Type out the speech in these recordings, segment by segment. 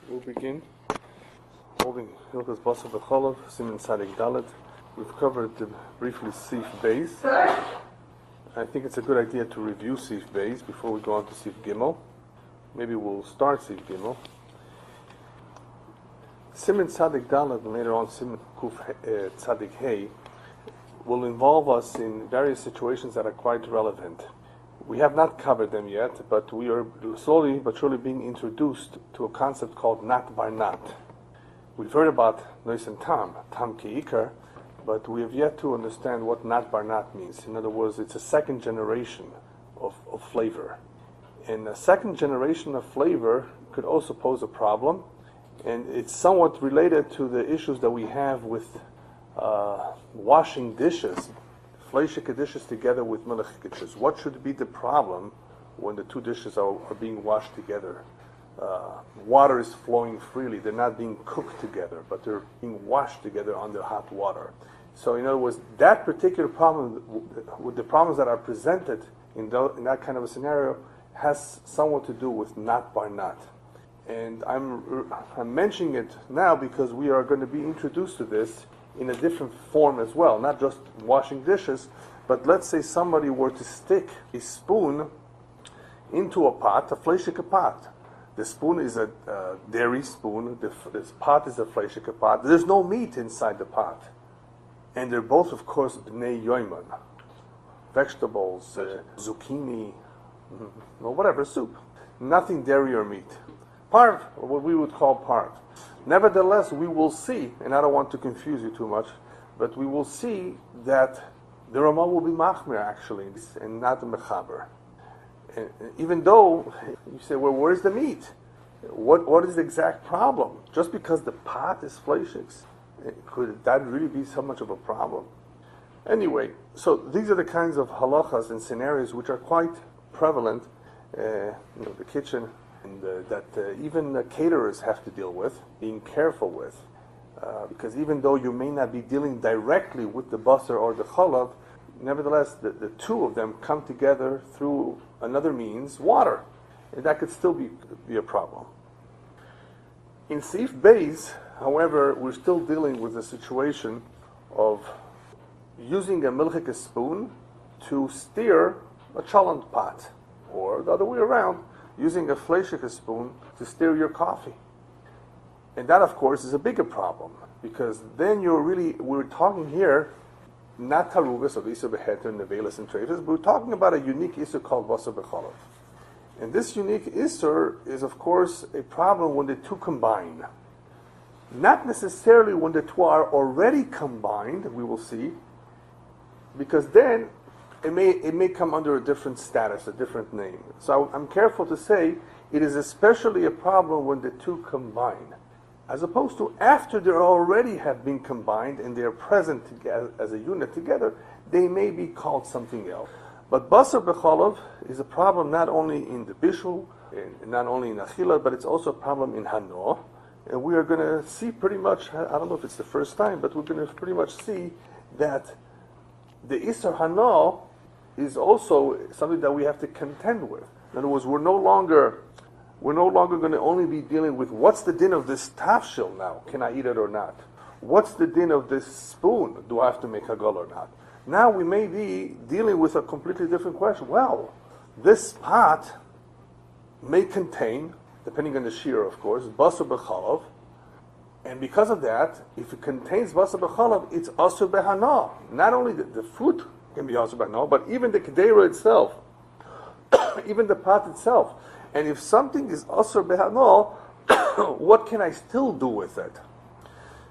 We'll begin holding Hilchos Basar בחלב, Siman Tzadik Dalet. We've covered briefly Sif Beis. I think it's a good idea to review Sif Beis before we go on to Sif Gimel. Maybe we'll start Sif Gimel. Siman Tzadik Dalet and later on Siman Kuf Tzadik Hey will involve us in various situations that are quite relevant. We have not covered them yet, but we are slowly but surely being introduced to a concept called nat bar nat. We've heard about nois and tam ke'ikar, but we have yet to understand what nat bar nat means. In other words, it's a second generation of flavor. And a second generation of flavor could also pose a problem, and it's somewhat related to the issues that we have with washing dishes, fleishike dishes together with melicha dishes. What should be the problem when the two dishes are being washed together? Water is flowing freely. They're not being cooked together, but they're being washed together under hot water. So in other words, that particular problem, with the problems that are presented in that kind of a scenario, has somewhat to do with nat bar nat. And I'm mentioning it now because we are going to be introduced to this in a different form as well, not just washing dishes, but let's say somebody were to stick a spoon into a pot, a fleishike pot. The spoon is a dairy spoon, this pot is a fleishike pot. There's no meat inside the pot. And they're both, of course, bnei yoiman, vegetables, zucchini, or whatever, soup. Nothing dairy or meat. Parv, or what we would call parv. Nevertheless, we will see, and I don't want to confuse you too much, but we will see that the Ramah will be machmir actually, and not mechaber. And even though you say, well, where's the meat? What is the exact problem? Just because the pot is fleishiks, could that really be so much of a problem? Anyway, so these are the kinds of halachas and scenarios which are quite prevalent, the kitchen, and that even caterers have to deal with, being careful with, because even though you may not be dealing directly with the basar or the chalav, nevertheless the two of them come together through another means, water, and that could still be a problem. In Sif Beis, however, we're still dealing with the situation of using a milchik spoon to steer a cholent pot, or the other way around, using a fleishike spoon to stir your coffee. And that, of course, is a bigger problem, because then we're talking here, not Taaruvot of Isur Beheter, Nevelis, and Trevis, but we're talking about a unique Isur called Basar b'chalav. And this unique Isur is, of course, a problem when the two combine. Not necessarily when the two are already combined, we will see, because then it may come under a different status, a different name. So I'm careful to say it is especially a problem when the two combine, as opposed to after they already have been combined and they are present together as a unit together, they may be called something else. But Basar b'chalav is a problem not only in the bishul, and not only in achila, but it's also a problem in hano. And we are going to see pretty much, I don't know if it's the first time, but we're going to pretty much see that the Isser hano is also something that we have to contend with. In other words, we're no longer going to only be dealing with what's the din of this tafshil now, can I eat it or not? What's the din of this spoon, do I have to make hagol or not? Now we may be dealing with a completely different question. Well, this pot may contain, depending on the shear of course, basar b'chalav, and because of that, if it contains basar b'chalav, it's asur b'hana. Not only the fruit can be asur b'hana, but even the kedera itself, even the pot itself. And if something is asur b'hana, what can I still do with it?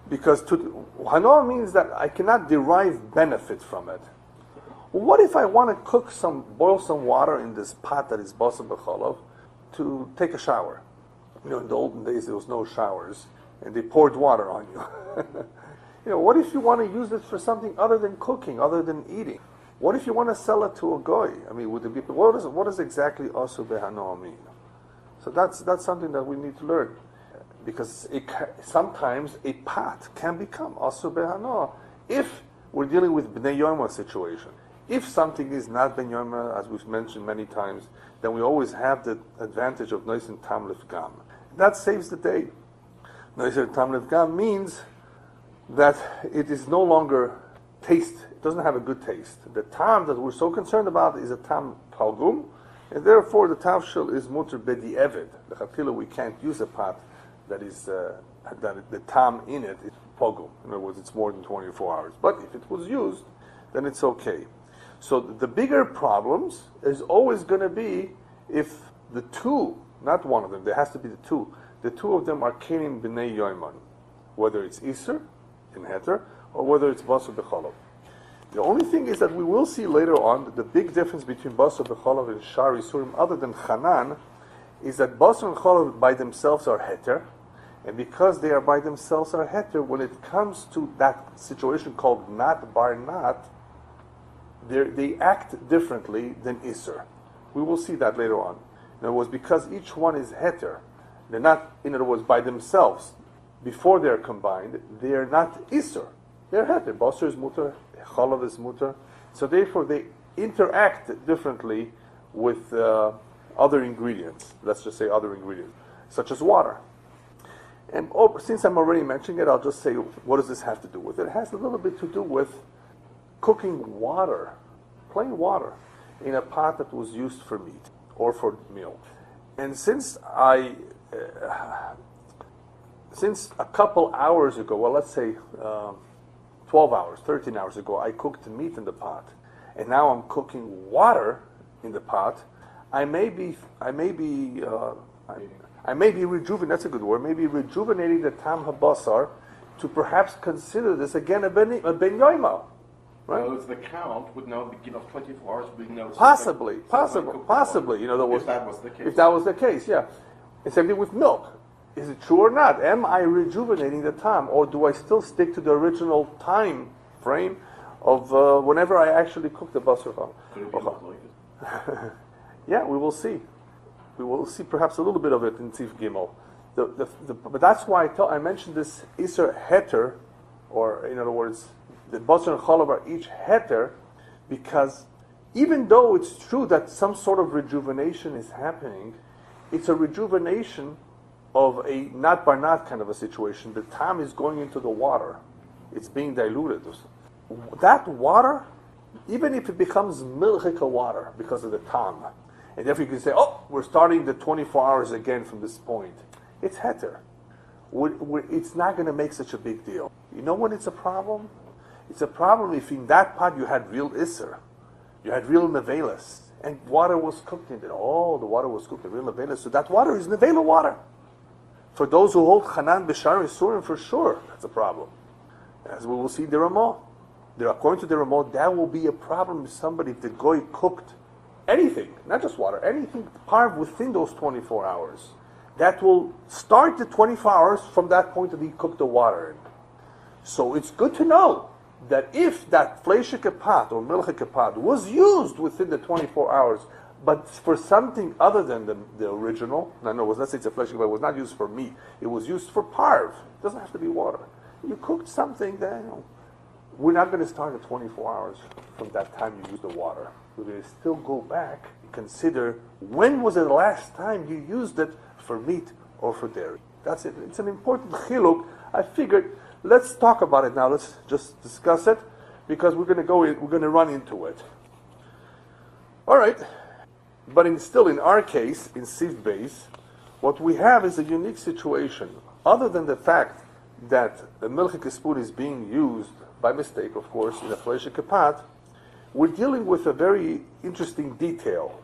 Because hana means that I cannot derive benefit from it. What if I want to boil some water in this pot that is basar b'chalav to take a shower? In the olden days there was no showers, and they poured water on you. What if you want to use it for something other than cooking, other than eating? What if you want to sell it to a goy? I mean, what does exactly asur b'hana mean? So that's something that we need to learn, because sometimes a pot can become asur b'hana if we're dealing with bnei yoma situation. If something is not ben yoma, as we've mentioned many times, then we always have the advantage of nois and tam lifgam. That saves the day. Noisir Tam Nefgam means that it is no longer taste. It doesn't have a good taste. The tam that we're so concerned about is a tam palgum, and therefore the tavshil is mutter bedi eved. The chatila, we can't use a pot that is that the tam in it is palgum. In other words, it's more than 24 hours. But if it was used, then it's okay. So the bigger problems is always going to be if the two, not one of them, there has to be the two of them are kenim b'nei yoiman, whether it's iser in heter or whether it's basar b'chalav. The only thing is that we will see later on the big difference between basar b'chalav and shar isurim, other than chanan, is that basar and chalav by themselves are heter, and because they are by themselves are heter, when it comes to that situation called nat bar nat, they act differently than iser. We will see that later on. In other words, because each one is heter, they're not, in other words, by themselves. Before they're combined, they are not iser. They're heter. Basar is mutter, chalav is mutter. So therefore, they interact differently with other ingredients. Let's just say other ingredients, such as water. And since I'm already mentioning it, I'll just say, what does this have to do with it? It has a little bit to do with cooking water, plain water, in a pot that was used for meat or for meal. And since a couple hours ago, well, let's say 12 hours, 13 hours ago, I cooked meat in the pot, and now I'm cooking water in the pot, I may be rejuvenating, that's a good word, maybe rejuvenating the tam habasar to perhaps consider this again a ben yoima. Right? Well, it's the count would now begin of 24 hours. We know possibly. You know, if that was the case. If that was the case, yeah. And same thing with milk. Is it true or not? Am I rejuvenating the time, or do I still stick to the original time frame of whenever I actually cook the basar? Could it be like it? Yeah, we will see. We will see perhaps a little bit of it in Tzif Gimel. But that's why I mentioned this Iser Heter, or in other words, the basar and chalav are each heter, because even though it's true that some sort of rejuvenation is happening, it's a rejuvenation of a nat bar nat kind of a situation. The tam is going into the water. It's being diluted. That water, even if it becomes Melicha water because of the tam, and therefore you can say, oh, we're starting the 24 hours again from this point. It's heter. It's not going to make such a big deal. You know when it's a problem? It's a problem if in that pot you had real iser, you had real nevelas, and water was cooked in it. Oh, the water was cooked in real nevelas, so that water is nevela water. For those who hold chanan b'shar isurim, for sure, that's a problem. As we will see in the Ramah. According to the Ramah, that will be a problem if somebody, if the goy cooked anything, not just water, anything parv within those 24 hours. That will start the 24 hours from that point that he cooked the water in. So it's good to know that if that fleishike pot or milchike pot was used within the 24 hours, but for something other than the original, let's say it's a fleishike pot, it was not used for meat, it was used for parv. It doesn't have to be water. You cooked something that, we're not going to start at 24 hours from that time you used the water. We're going to still go back and consider when was the last time you used it for meat or for dairy. That's it. It's an important chiluk. I figured, let's talk about it now. Let's just discuss it, because we're going to run into it. All right. But still in our case, in Siv base, what we have is a unique situation. Other than the fact that the milchik spoon is being used by mistake, of course, in a fleishik pot, we're dealing with a very interesting detail.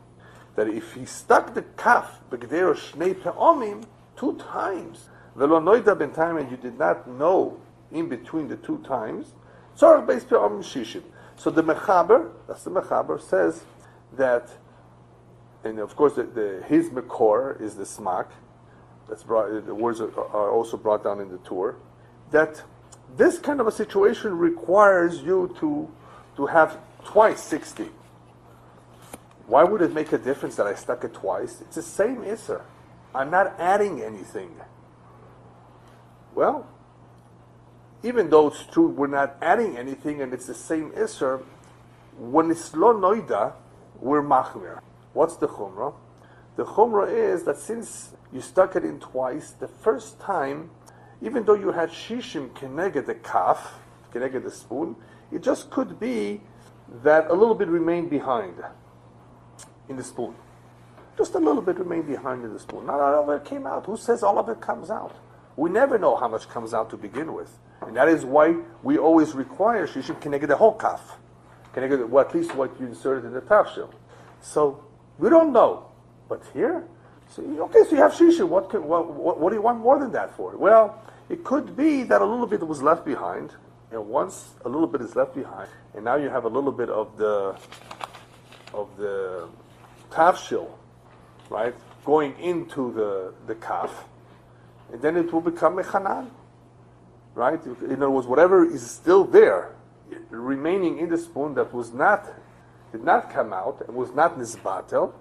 That if he stuck the kaf b'gdero shnei pe'omim 2 times, velo noida ben time, and you did not know in between the 2 times, tzorach beis pe'omim shishim. So the mechaber, says that, and of course his mekor is the smak. That's brought. The words are also brought down in the Tur. That this kind of a situation requires you to have twice 60. Why would it make a difference that I stuck it twice? It's the same Isser. I'm not adding anything. Well, even though it's true we're not adding anything and it's the same Isser, when it's lo noida, we're machmir. What's the chumrah? The chumrah is that since you stuck it in twice, the first time even though you had shishim keneged the kaf, keneged the spoon, it just could be that a little bit remained behind in the spoon. Just a little bit remained behind in the spoon. Not all of it came out. Who says all of it comes out? We never know how much comes out to begin with. And that is why we always require shishim keneged the whole kaf. Keneged, well, at least what you inserted in the tafshil. So, we don't know. But here, so you have shishim. What do you want more than that for? Well, it could be that a little bit was left behind. And once a little bit is left behind, and now you have a little bit of the tafshil, right, going into the kaf, and then it will become a chanan, right? In other words, whatever is still there, remaining in the spoon that did not come out and was not nisbatel,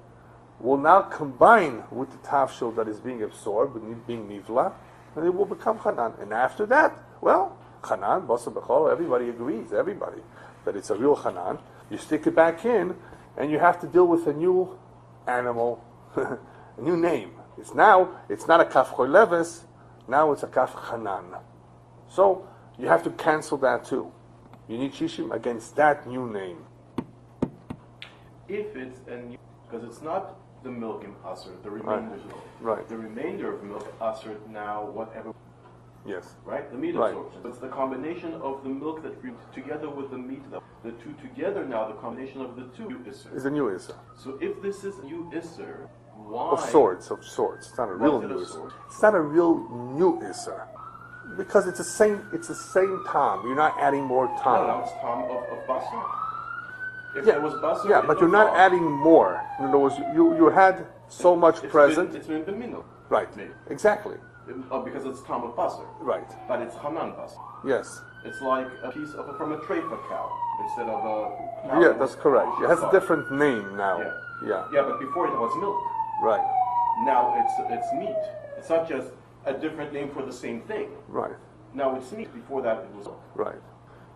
will now combine with the tafshil that is being absorbed, being nivla, and it will become chanan. And after that, well, chanan, basar b'chol, everybody agrees, that it's a real chanan. You stick it back in, and you have to deal with a new animal, a new name. It's not a kaf choleves, now it's a kaf chanan. So, you have to cancel that too. You need shishim against that new name. If it's a new, because it's not the milk in Asr, the remainder of milk. Right. The remainder of milk, Asr, now whatever. Yes. Right? The meat Right. absorption. It's the combination of the milk that together with the meat. The two together now, the combination of the two Isser. Is a new Isser. So if this is new Isser, why? Of sorts. It's not a real new Isser. It's not a real new Isser. Because it's the same tam. You're not adding more tam. No, it's Tom of Basar. If Yeah, it was Basar, yeah, but you're not adding more. In other words, you had so much present. It's been Bimino. Right. Maybe. Exactly. Because it's Tom of Basar. Right. But it's Hanan Basar. Yes. It's like a piece from a treifa cow instead of a cow. Yeah, that's correct. It has a different name now. Yeah. Yeah, but before it was milk. Right. Now it's meat. It's not just a different name for the same thing. Right. Now it's meat. Before that it was milk. Right.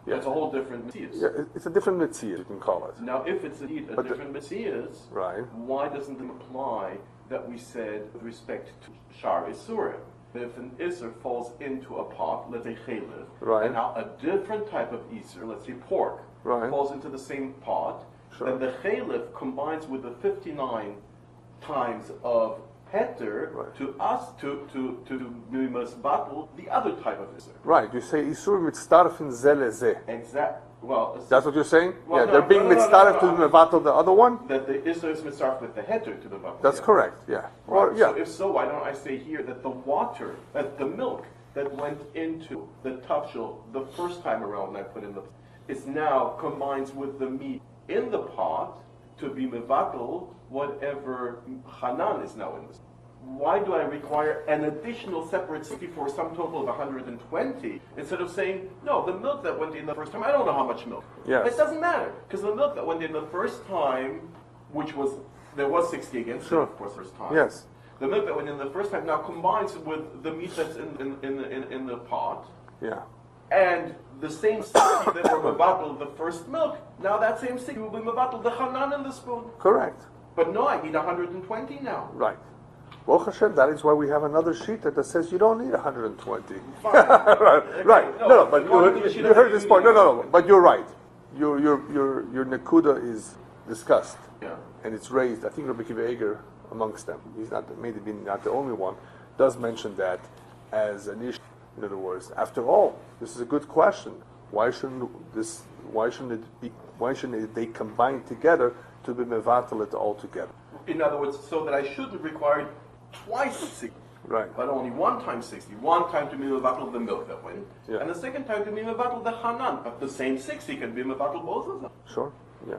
Yeah. It's a whole different Metzias. Yeah, it's a different mitzvah, you can call it. Now if it's indeed a different Metzias, right, why doesn't it apply that we said with respect to Shar Isurim? If an Isser falls into a pot, let's say Chaylev, right, and now a different type of Isser, let's say pork, right, falls into the same pot, sure, then the Chaylev combines with the 59 times of Heter, right, to us to we must battle the other type of Isser. Right, you say Isur mitztarfin ze leze. Exactly. Well, that's what you're saying? Well, yeah, no, they're being mitztarf to mevatel the other one? That the Isser is mitzarf with the Heter to the battle. That's correct, yeah. Right. Or, yeah. So if so, why don't I say here that the water, that the milk that went into the tafshil the first time around when I put in the, is now combines with the meat in the pot to be mevatel whatever Hanan is now in this. Why do I require an additional separate 60 for some total of 120 instead of saying, no, the milk that went in the first time, I don't know how much milk. Yes. It doesn't matter, because the milk that went in the first time, which was, there was 60 against sure, it, of course, first time. Yes. The milk that went in the first time now combines with the meat that's in the pot. Yeah. And the same 60 that were mevatel the first milk, now that same 60 will be mevatel the Hanan in the spoon. Correct. But no, I need 120 now. Right. Well, Hashem, that is why we have another sheet that says you don't need 120. Fine. right. No, but you heard this point. No. But you're right. Your nekuda is discussed. Yeah. And it's raised. I think Rabbi Elyahu amongst them, he's not maybe not the only one, does mention that as an issue. In other words, after all, this is a good question. Why shouldn't they combine together to be mevatel it all together? In other words, so that I shouldn't require twice 60, right, but only one time 60. One time to be mevatel the milk that went, yeah, and the second time to be mevatel the Hanan. But the same 60 can be mevatel both of them. Sure. Yeah.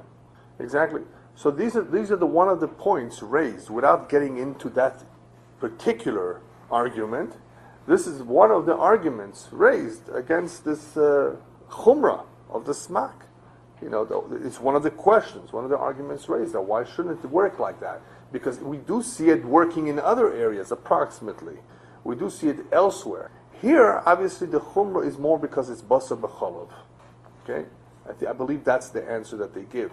Exactly. So these are the one of the points raised without getting into that particular argument. This is one of the arguments raised against this chumrah of the smak. You know, it's one of the questions, one of the arguments raised. That why shouldn't it work like that? Because we do see it working in other areas, approximately. We do see it elsewhere. Here, obviously, the chumrah is more because it's basar b'chalav. Okay, I believe that's the answer that they give.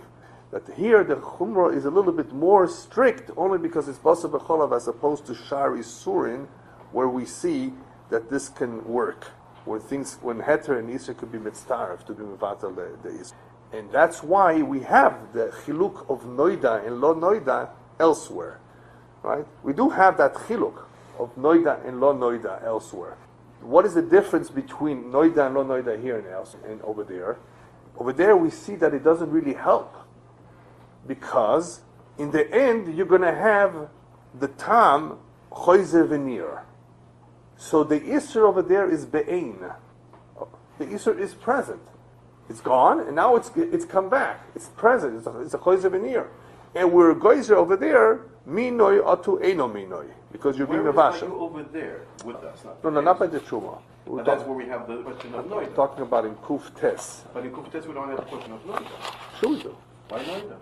That here the chumrah is a little bit more strict, only because it's basar b'chalav as opposed to shar isurin, where we see that this can work. When heter and isser could be mitzaref to be mevatel the isser. And that's why we have the chiluk of noida and lo noida elsewhere. Right? We do have that chiluk of noida and lo noida elsewhere. What is the difference between noida and lo noida here and over there? Over there we see that it doesn't really help. Because in the end you're going to have the tam choize venir. So the isser over there is be'ein. The isser is present. It's gone, and now it's come back. It's present. It's a choize venir. And we're geyser over there, minoi atu eino minoi. Because you're being mevashel. Over there with us. Not by the truma. But that's where we have the question of noida. I'm talking about in kuf tes. But in kuf tes we don't have the question of noida. Sure we do. Why noida?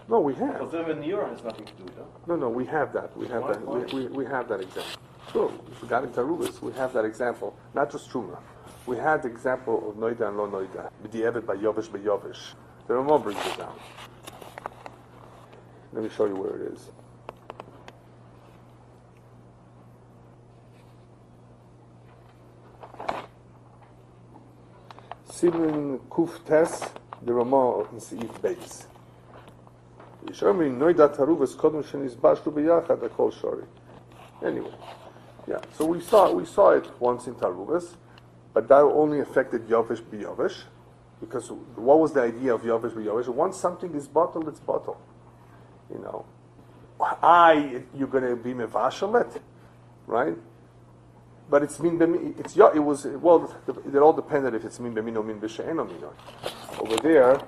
No, we have. Because the veneer has nothing to do with that. No, we have that. We have Why? that. We have that example. Sure, if we got in Taaruvot, we have that example. Not just truma. We had the example of noida and lo noida. B'di'evet by yovish. The Ramah brings it down. Let me show you where it is. Siman kuf tes, the Ramah in Seif Beis. Anyway, yeah. So we saw it once in Taaruvot, but that only affected yovish b'yovish, because what was the idea of yovish b'yovish? Once something is bottled, it's bottled. You know, you're going to be mevashelet, right? But it's min b'min. It all depended if it's min b'min or min b'she'en min. Over there,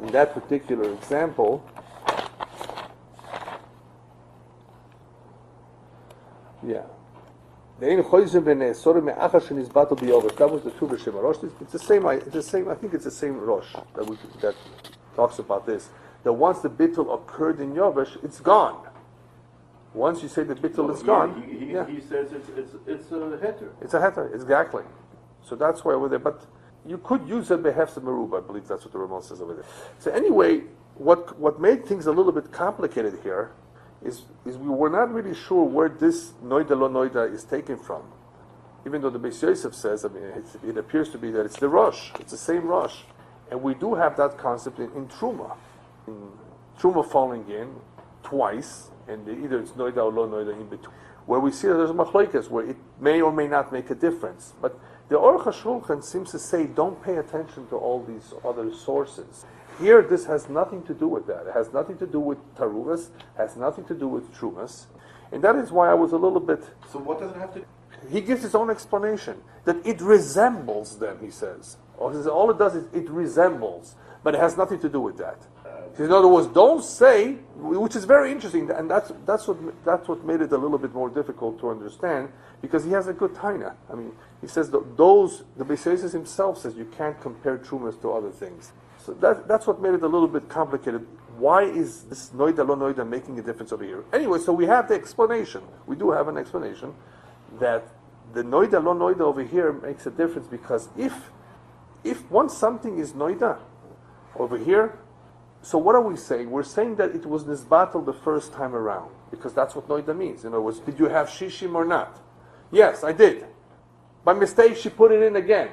in that particular example, yeah. That was the two Rosh. It's the same. I think it's the same Rosh that talks about this. That once the bittul occurred in Yovesh, it's gone. Once you say the bittul is gone, he says it's a heter. It's a heter, exactly. So that's why over there. But you could use a behefs meruba. I believe that's what the Ramon says over there. So anyway, what made things a little bit complicated here is we were not really sure where this noida lo noida is taken from. Even though the Beis Yosef says, it appears to be that it's the Rosh. It's the same Rosh. And we do have that concept in Truma. In Truma falling in twice, and either it's noida or lo noida in between. Where we see that there's a machlokes where it may or may not make a difference. But the Aruch HaShulchan seems to say, don't pay attention to all these other sources. Here, this has nothing to do with that. It has nothing to do with Taaruvot, has nothing to do with Trumas. And that is why I was a little bit... So what does it have to do? He gives his own explanation, that it resembles them, he says. All it does is it resembles, but it has nothing to do with that. In other words, don't say, which is very interesting, and that's what made it a little bit more difficult to understand, because he has a good taina. I mean, he says the Beis Yosef himself says you can't compare Trumas to other things. So that's what made it a little bit complicated. Why is this noida lo noida making a difference over here? Anyway, so we have the explanation. We do have an explanation that the noida lo noida over here makes a difference because if once something is noida over here, so what are we saying? We're saying that it was nisbatel the first time around because that's what noida means. In other words, did you have shishim or not? Yes, I did. By mistake, she put it in again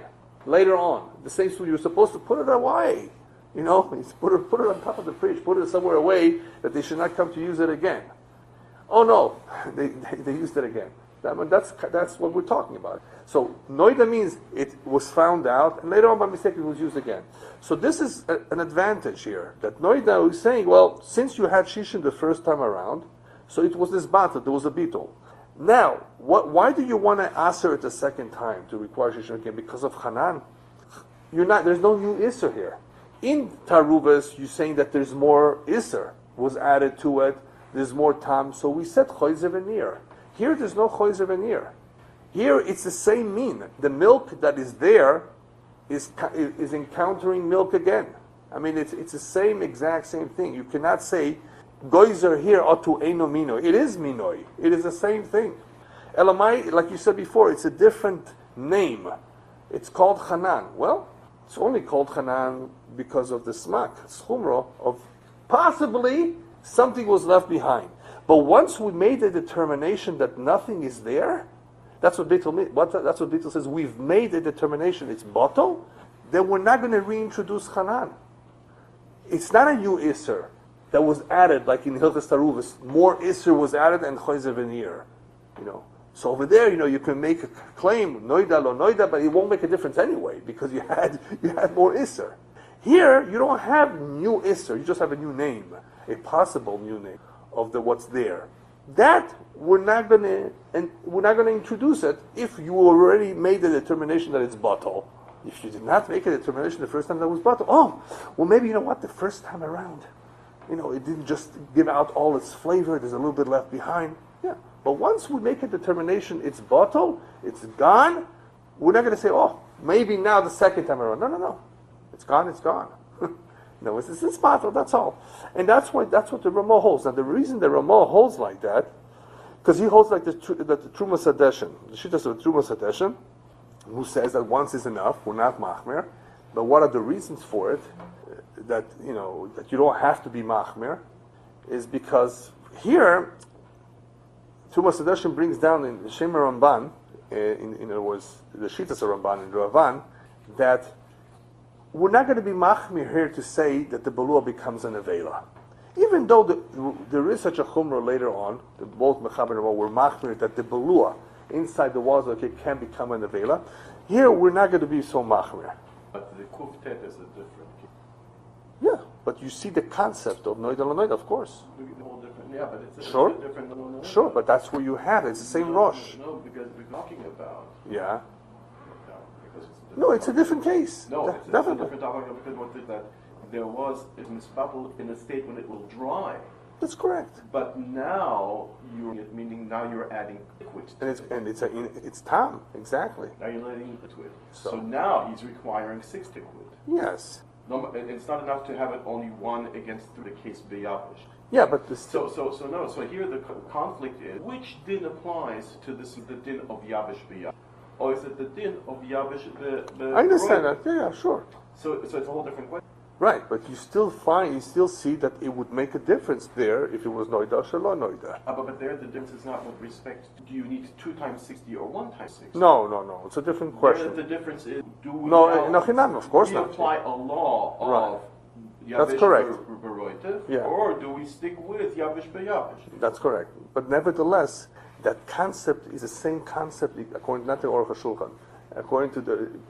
later on. The same food, you're supposed to put it away. You know, put it on top of the fridge, put it somewhere away that they should not come to use it again. Oh no, they used it again. That's what we're talking about. So noida means it was found out, and later on by mistake it was used again. So this is an advantage here that noida is saying, well, since you had shishim the first time around, so it was this battle, there was a beetle. Now, why do you want to answer it a second time to require shishim again? Because of Hanan. There's no new Isser here. In Taaruvot, you're saying that there's more Isser was added to it, there's more Tam, so we said Choyze Venir. Here there's no Choyze Venir. Here it's the same mean. The milk that is there is encountering milk again. I mean, it's the exact same thing. You cannot say, Goizer here otu eino minoi. It is minoi. It is the same thing. Elamai, like you said before, it's a different name. It's called Hanan. Well, it's only called Hanan because of the smak, schumro, of possibly something was left behind. But once we made the determination that nothing is there, That's what Bittul means. That's what Bittul says. We've made a determination. It's bottle. Then we're not going to reintroduce Hanan. It's not a new Isser that was added, like in Hilchas Taaruvot. More Isser was added and Choyzer Veneer. So over there, you can make a claim, Noida lo Noida, but it won't make a difference anyway, because you had more Isser. Here, you don't have new Isser, you just have a new name, a possible new name of what's there. That we're not gonna introduce it if you already made the determination that it's bottle. If you did not make a determination the first time that was bottle, maybe you know what, the first time around, it didn't just give out all its flavor, there's a little bit left behind. Yeah. But once we make a determination it's bottle, it's gone, we're not going to say, maybe now the second time around. No. It's gone. No, it's bottle, that's all. And that's what the Ramah holds. Now the reason the Ramah holds like that, because he holds like the Trumas Hadeshin, the Shittas of Trumas Hadeshin, who says that once is enough, we're not machmer. But what are the reasons for it? That you don't have to be machmer, is because here Trumas Hadeshin brings down in the Shem Ramban, in other words, the Shittas of Ramban and Ravan, that we're not going to be machmir here to say that the balua becomes an avela. Even though there is such a chumrah later on, both Mechaber and Ramah were machmir that the balua inside the walls of the cake can become an avela. Here we're not going to be so machmir. But the kuftet is a different case. Yeah, but you see the concept of noida l'noida, of course. Yeah, but it's sure. A different. No. Sure, but that's where you have it. It's the same Rosh. No, because we're talking about. Yeah. No, it's a different case. No, it's a different topic because what is that? There was a misbubble in a state when it will dry. That's correct. But now meaning now you're adding liquid. It's tam, exactly. Now you're adding liquid. So now he's requiring 6 liquid. Yes. No, it's not enough to have it only one against the case beyavish. Yeah, but so here the conflict is which din applies to the din of yavish beyavish, or is it the din of yavish the I understand that. Yeah, sure. So it's a whole different question. Right, but you still see that it would make a difference there if it was noida shelo noida. But there the difference is not with respect. Do you need 2 times 60 or 1 times 60? No. It's a different question. The difference is do we of course not. apply a law of right. That's correct. Yeah. Or do we stick with yavish beyavish? That's correct. But nevertheless, that concept is the same concept according not to Aruch HaShulchan. According to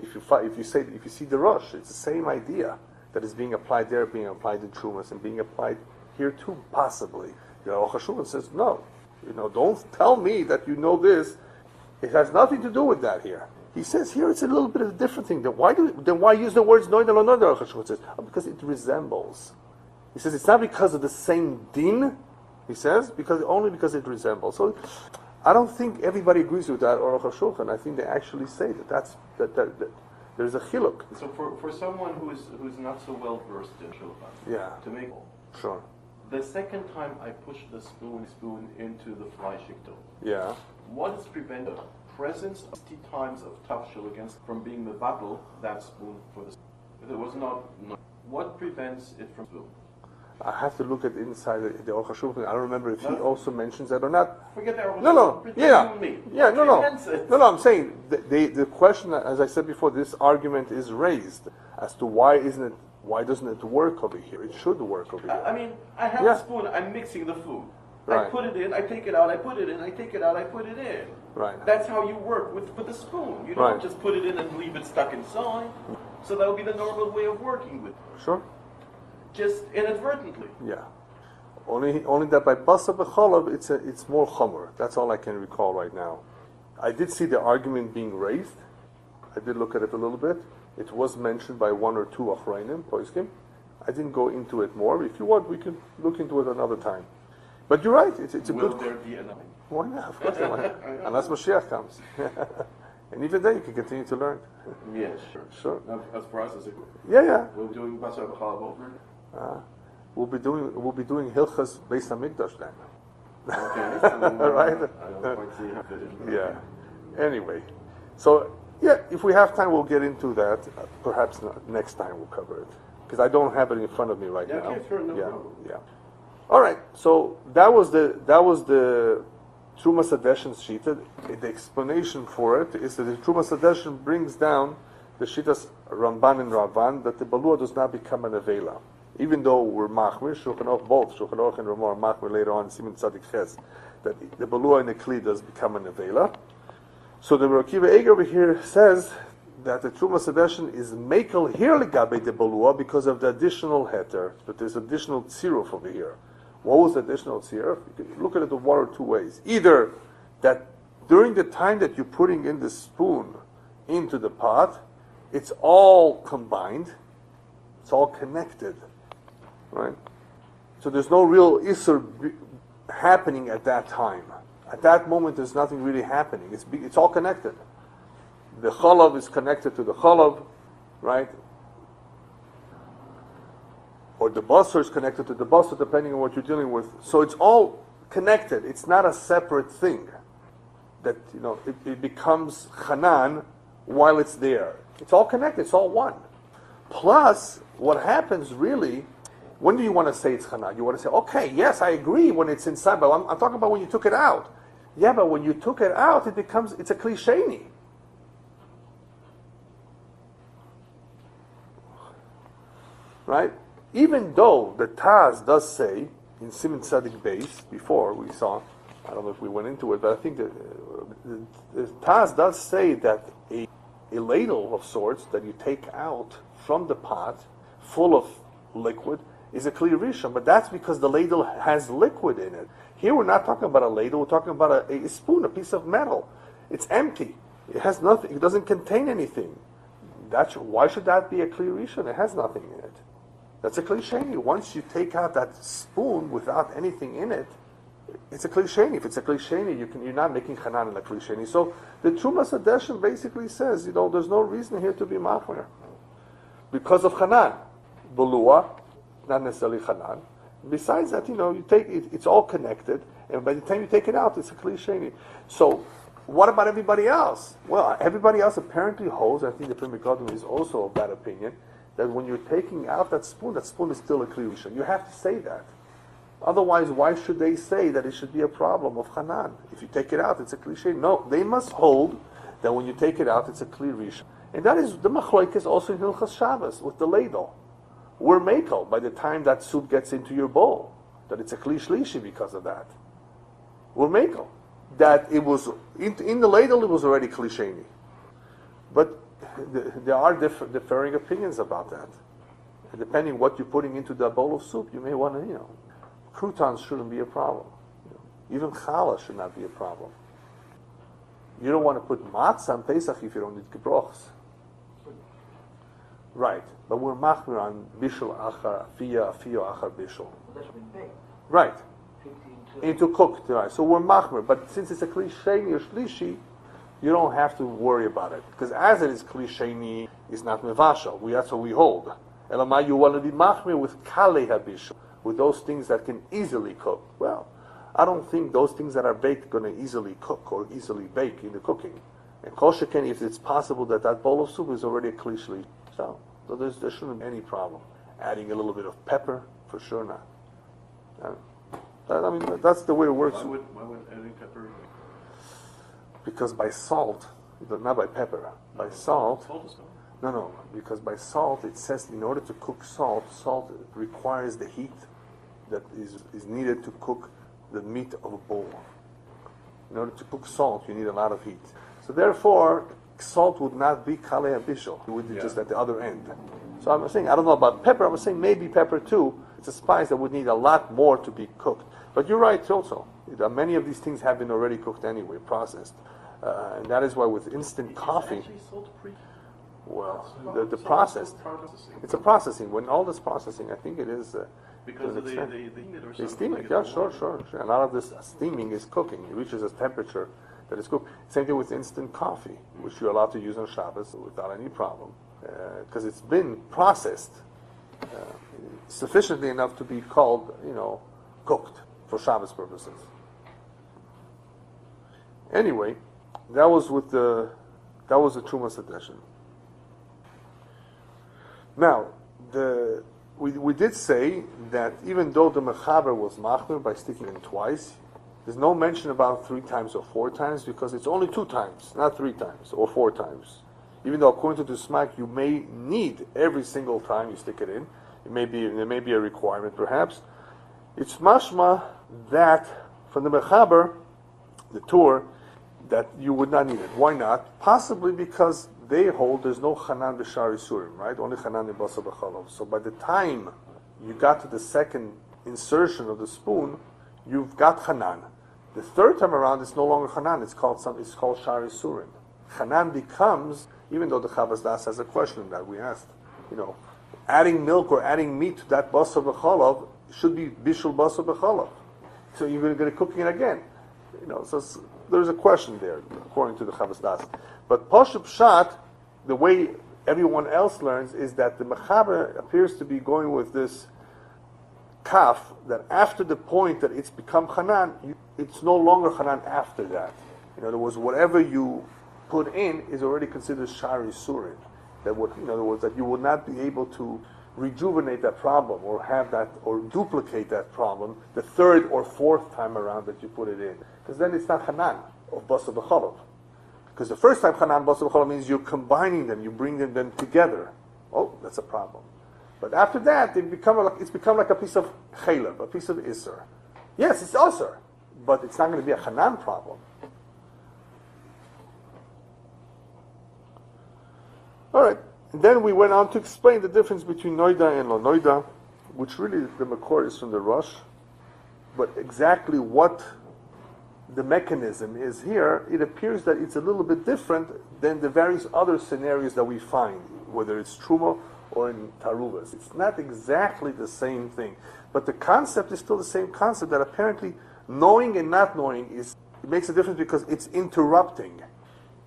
if you see the Rosh, it's the same idea that is being applied there, being applied in Trumas, and being applied here too, possibly. Aruch HaShulchan says no. Don't tell me that you know this. It has nothing to do with that here. He says here it's a little bit of a different thing. Then why use the words noida lo noida? Aruch HaShulchan says because it resembles. He says it's not because of the same din. He says only because it resembles. So I don't think everybody agrees with that Aruch HaShulchan. I think they actually say that there's a chiluk. So for someone who's not so well versed in shulchan, yeah, to make sure. The second time I push the spoon into the fly shikto. Yeah. What is prevented presence of 60 times of tafshil from being mevatel that spoon for the spoon? If it was not, what prevents it from spoon? I have to look at inside the Aruch HaShulchan. I don't remember if he also mentions that or not. Forget the Aruch HaShulchan. No. I'm saying the question, as I said before, this argument is raised as to why doesn't it work over here? It should work over here. I mean, I have a spoon. I'm mixing the food. Right. I put it in. I take it out. I put it in. I take it out. I put it in. Right. That's how you work with the spoon. You don't just put it in and leave it stuck inside. So that would be the normal way of working with it. Sure. Just inadvertently. Yeah. Only that by Basar b'chalav it's more chomer. That's all I can recall right now. I did see the argument being raised. I did look at it a little bit. It was mentioned by 1 or 2 achrayim, poskim. I didn't go into it more. If you want, we can look into it another time. But you're right. It's a good. Will there be another? Why not? Of course not. Unless Mashiach comes. And even then, you can continue to learn. Yeah, sure. Sure. Now, as far as it. Yeah. We're doing Basar b'chalav over. We'll be doing Hilchas based on Mikdash then. Okay. Right? I don't quite see how it is. Yeah. Anyway, so if we have time, we'll get into that. Perhaps next time we'll cover it because I don't have it in front of me right now. Okay, sure, no problem. Yeah. All right. So that was the Trumas Hadeshen Shita, the explanation for it is that the Trumas Hadeshen brings down the Shitas Ramban and Ravan that the Balua does not become an Avela. Even though we're Machmir, Shuchan Aruch, both Shuchan Aruch and Ramah are Machmir later on, Siman Tzadik Ches, that the Balua and the Kli does become an Avela. So the Rabbi Akiva Eiger over here says that the Trumas Hadeshen is Mekel here legabe the Balua because of the additional heter, that there's additional tziruf over here. What was the additional tziruf? You can look at it in one or two ways. Either that during the time that you're putting in the spoon into the pot, it's all combined, it's all connected, right? So there's no real isur happening at that time. At that moment, there's nothing really happening. It's all connected. The chalav is connected to the chalav, right? Or the basar is connected to the basar, depending on what you're dealing with. So it's all connected. It's not a separate thing. That, it becomes chanan while it's there. It's all connected. It's all one. Plus, what happens really, when do you want to say it's chanan? You want to say, okay, yes, I agree when it's inside, but I'm talking about when you took it out. Yeah, but when you took it out, it's a klisheni. Right? Even though the Taz does say, in Siman Tzadik Beis, before we saw, I don't know if we went into it, but I think the Taz does say that a ladle of sorts that you take out from the pot, full of liquid, is a Kli Rishon, but that's because the ladle has liquid in it. Here we're not talking about a ladle, we're talking about a spoon, a piece of metal. It's empty. It has nothing, it doesn't contain anything. Why should that be a Kli Rishon? It has nothing in it. That's a Kli Sheni. Once you take out that spoon without anything in it, it's a Kli Sheni. If it's a Kli Sheni, you're not making Chanan in a Kli Sheni. So the Trumas Hadeshen basically says, there's no reason here to be Machmir. Because of Chanan. Belua, not necessarily Chanan. Besides that, you take it, it's all connected, and by the time you take it out, it's a Kli Sheni. So, what about everybody else? Well, everybody else apparently holds, I think the Mikvaot is also of that opinion, that when you're taking out that spoon is still a Kli Rishon. You have to say that. Otherwise, why should they say that it should be a problem of Chanan? If you take it out, it's a Kli Sheni. No, they must hold that when you take it out, it's a Kli Rishon. And that is the Machlokes also in Hilchas Shabbos, with the ladle. We're mekel by the time that soup gets into your bowl, that it's a Kli Shlishi because of that. We're mekel. That it was, in the ladle, it was already Kli Sheni. But there are differing opinions about that. And depending what you're putting into the bowl of soup, you may want to, croutons shouldn't be a problem. Even challah should not be a problem. You don't want to put matzah on Pesach if you don't need gebrochs. Right, but we're machmir on bishul achar afiya achar bishul. Right, into cooked, right? So we're machmir, but since it's a Kli Sheni or shlishi, you don't have to worry about it, because as it is Kli Sheni, it's not mevashal. That's what we hold. Elamai, you want to be machmir with kalei habishul, with those things that can easily cook. Well, I don't think those things that are baked are going to easily cook or easily bake in the cooking. And kol sheken, if it's possible that bowl of soup is already a Kli Shlishi. So there shouldn't be any problem. Adding a little bit of pepper, for sure not. That's the way it works. Why would adding pepper? Because by salt, not by pepper, by salt. No, because by salt, it says in order to cook salt requires the heat that is needed to cook the meat of a bowl. In order to cook salt, you need a lot of heat. So therefore, salt would not be kalei habishul. It would be just at the other end. So I'm saying, I don't know about pepper, I'm saying maybe pepper too. It's a spice that would need a lot more to be cooked. But you're right also. Many of these things have been already cooked anyway, processed. And that is why with instant coffee, well, the processed, it's a processing. When all this processing, I think it is... because they steam it or something. They steam it, yeah, sure. A lot of this steaming is cooking. It reaches a temperature that is cooked. Same thing with instant coffee, which you're allowed to use on Shabbos without any problem, because it's been processed sufficiently enough to be called, cooked for Shabbos purposes. Anyway, that was the Trumas Hadeshen. Now, we did say that even though the Mechaber was machmer by sticking in twice, There's no mention about 3 times or 4 times because it's only 2 times, not 3 times or 4 times. Even though according to the smack, you may need every single time you stick it in. There may be a requirement perhaps. It's mashma that from the Mechaber, the Tur, that you would not need it. Why not? Possibly because they hold there's no chanan b'shar isurim, right? Only chanan in basar b'chalav. So by the time you got to the second insertion of the spoon, you've got chanan. The third time around, it's no longer chanan. It's called shar isurim. Chanan becomes, even though the Chavas Das has a question that we asked, adding milk or adding meat to that basar b'chalav should be bishul basar b'chalav. So you're going to get cooking it again. So there's a question there, according to the Chavas Das. But Pashup Pshat, the way everyone else learns, is that the Mechaber appears to be going with this kaf, that after the point that it's become Hanan, it's no longer Hanan after that. In other words, whatever you put in is already considered Shari Surin. In other words, that you will not be able to rejuvenate that problem or have that or duplicate that problem the third or fourth time around that you put it in. Because then it's not Hanan of Basar B'chalav. Because the first time Hanan Basar B'chalav means you're combining them, you bring them together. Oh, that's a problem. But after that, it's become like a piece of chaylev, a piece of isser. Yes, it's isser, but it's not going to be a Hanan problem. All right. And then we went on to explain the difference between Niddah and Lo Niddah, which really the Makor is from the Rosh. But exactly what the mechanism is here, it appears that it's a little bit different than the various other scenarios that we find, whether it's Truma or in Taaruvot. It's not exactly the same thing. But the concept is still the same concept, that apparently knowing and not knowing it makes a difference because it's interrupting.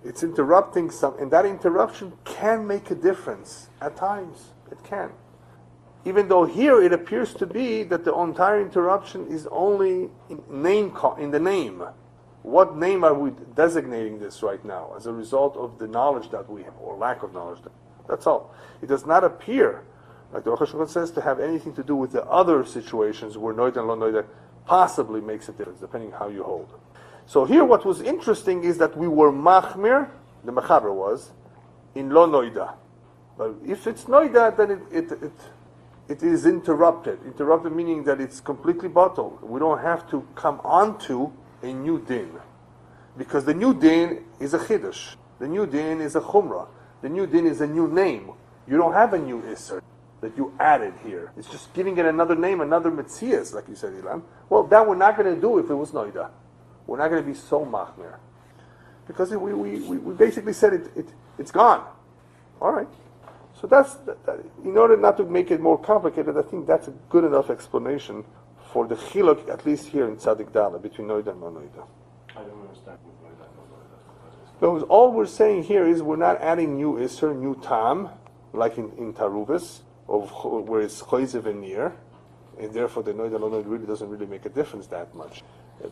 It's interrupting and that interruption can make a difference at times. It can. Even though here it appears to be that the entire interruption is only in the name. What name are we designating this right now as a result of the knowledge that we have, or lack of knowledge? That's all. It does not appear, like the Rosh Hashanah says, to have anything to do with the other situations where Niddah and Lo Niddah possibly makes a difference, depending how you hold. So here what was interesting is that we were machmir, the Mechaber was, in Lo Niddah. But if it's Niddah, then it is interrupted. Interrupted meaning that it's completely bottled. We don't have to come onto a new din. Because the new din is a chiddush. The new din is a chumrah. The new din is a new name. You don't have a new isser that you added here. It's just giving it another name, another metzias, like you said, Ilan. Well, that we're not going to do if it was Niddah. We're not going to be so machmir. Because we basically said it's gone. All right. So that's, in order not to make it more complicated, I think that's a good enough explanation for the chiluk, at least here in Tzadik Dala, between Niddah and Lo Niddah. I don't understand with Niddah and Lo Niddah. Because all we're saying here is we're not adding new isser, new tam, like in Taaruvot, where it's choize veneer, and therefore the Niddah and Lo Niddah really doesn't really make a difference that much.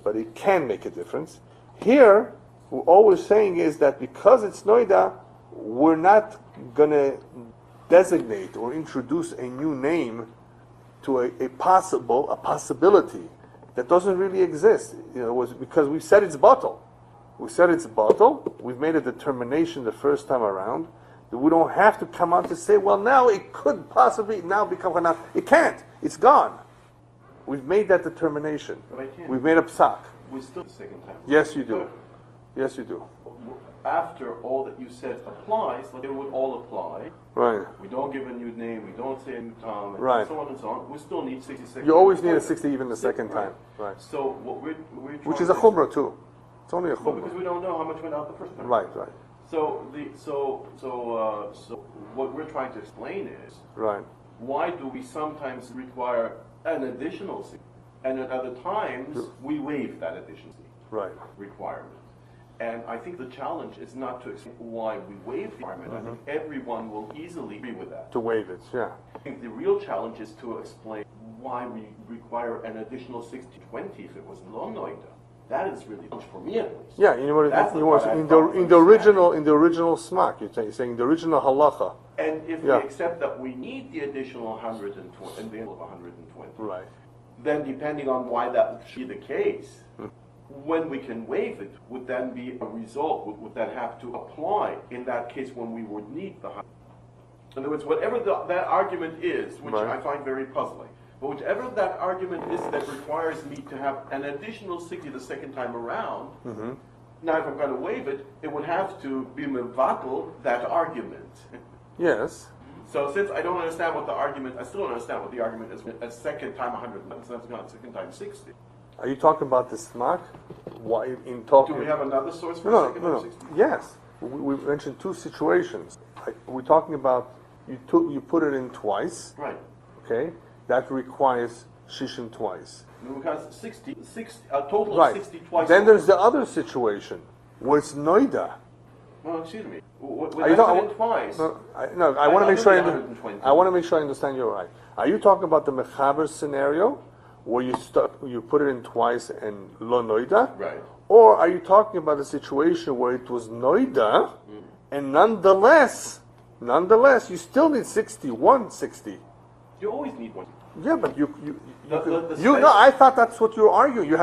But it can make a difference. Here, all we're saying is that because it's Niddah, we're not going to designate or introduce a new name to a possibility that doesn't really exist. Was because we said it's bottle. We said it's bottle. We've made a determination the first time around that we don't have to come out to say, well, now it could possibly now become Hanan. It can't. It's gone. We've made that determination. We've made a psak. We still the second time. Yes, you do. Yes, you do. After all that you said applies, like it would all apply. Right. We don't give a new name, we don't say a new time, and right. so on and so on. We still need 60 seconds. You always need a 60 even the second time. Right. So what we're which is a chumrah too. It's only a chumrah. Well, because we don't know how much went out the first time. Right. So what we're trying to explain is right. Why do we sometimes require an additional 60, and at other times we waive that additional requirement. And I think the challenge is not to explain why we waive the requirement. I think everyone will easily agree with that. To waive it, yeah. I think the real challenge is to explain why we require an additional 60-20 if it was Lo Niddah. That is really much for me at least. Yeah, you know what? In the original smak, you're saying the original halacha. And if we accept that we need the additional 120, and the of 120, right? Then depending on why that should be the case, when we can waive it, would then be a result, would then have to apply in that case when we would need the Halacha. In other words, whatever that argument is, which I find very puzzling, but whichever that argument is that requires me to have an additional 60 the second time around, now if I'm going to waive it, it would have to be mevatel that argument. Yes. So since I don't understand what the argument, I still don't understand what the argument is. A second time 100, so that's not a second time 60. Are you talking about the smak? Why in talking? Do we have another source for second time 60? Yes. We mentioned two situations. We're talking about you put it in twice. Right. Okay. That requires shishim twice. Because 60 a total of 60 twice. Then there's the other situation where it's Niddah. Well, excuse me. I put it twice. I want to make sure I want to make sure I understand you right. Are you talking about the mechaber scenario where you put it in twice and lo Niddah? Right. Or are you talking about a situation where it was Niddah and nonetheless you still need 60. You always need one. Yeah, but I thought that's what you were arguing.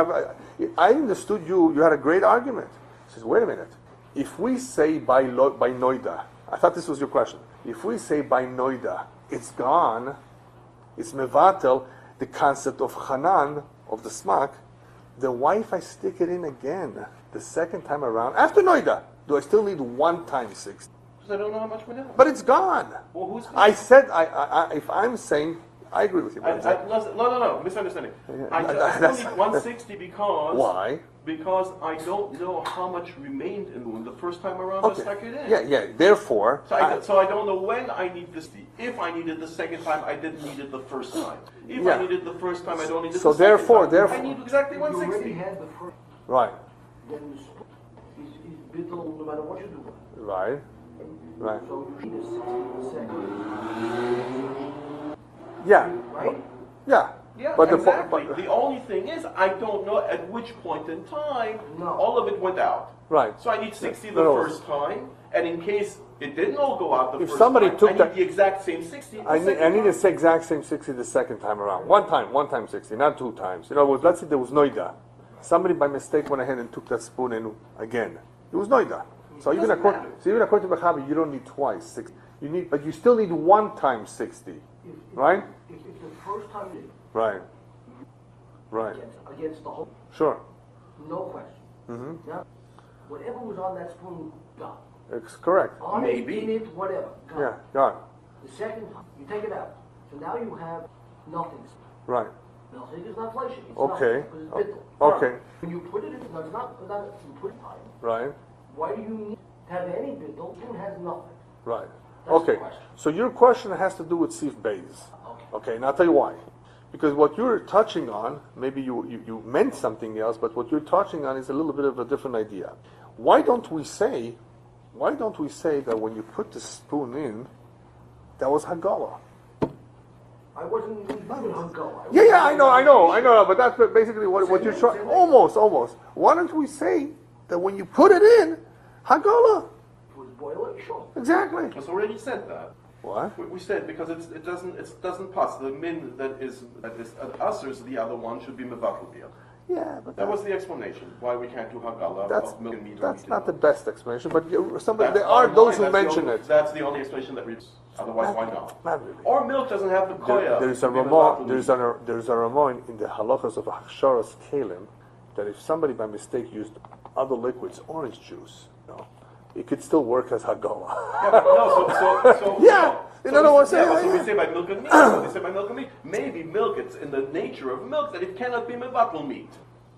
I understood you had a great argument. He says, wait a minute. If we say by Niddah, I thought this was your question. If we say by Niddah, it's gone, it's mevatel, the concept of Hanan, of the smak, then why if I stick it in again, the second time around, after Niddah, do I still need 1 times 60? Because I don't know how much we know. But it's gone. Well, who's I said, if I'm saying, I agree with you. No, misunderstanding. I still need 160 because... Why? Because I don't know how much remained in the first time around I stuck it in. Yeah. Therefore... So I don't know when I need this. If I need it the second time, I didn't need it the first time. If I need it the first time, I don't need it the second time. I need exactly 160. You already had the first. Right. Then he's bittul no matter what you do. Right. So you need a 60 second. Yeah. Right? Yeah. Yeah, but exactly. The only thing is, I don't know at which point in time all of it went out. Right. So I need 60 the first time, and in case it didn't all go out the if first somebody time, took I need the exact same 60 I need the exact same 60 the second time around. One time 60, not 2 times. In other words, let's say there was Niddah. Somebody by mistake went ahead and took that spoon in again. It was Niddah. So even according to Mechaber, you don't need twice 60. But you still need 1 time 60. Right? If the first time you Right. against the whole, Sure. no question. Now, whatever was on that spoon, gone. It's correct. On it, in it, whatever, gone. Yeah, gone. The second time, you take it out. So now you have nothing. Right. Nothing is not fleshing. It's Okay. nothing, because it's bittul. Okay. When you put it in, no, it's not you put it time. Right. Why do you need to have any bittul? It has nothing. Right. That's Okay. the question. So your question has to do with Sif Beis. Okay, and I'll tell you why. Because what you're touching on, maybe you meant something else, but what you're touching on is a little bit of a different idea. Why don't we say that when you put the spoon in, that was Haggalah? I wasn't even Haggalah. Yeah, I know, but that's basically what you're trying. Almost. Why don't we say that when you put it in, Haggalah? It was boiling, sure. Exactly. It's already said that. What? We said because it doesn't pass. The min that is users, the other one should be mevatel deal. Yeah, but That was the explanation why we can't do Haggalah of milk and meat. That's not the best explanation, but there are those who mention it. That's the only explanation that we. Otherwise, why not? Not really. Or milk doesn't have the koya. There's a Ramah in the halachas of Aksharas Kalim that if somebody by mistake used other liquids, orange juice, it could still work as Haggalah. Yeah, but no, so yeah. In other words, so we say by milk and meat. So they say by milk and meat. Maybe milk, it's in the nature of milk that it cannot be mevatel meat,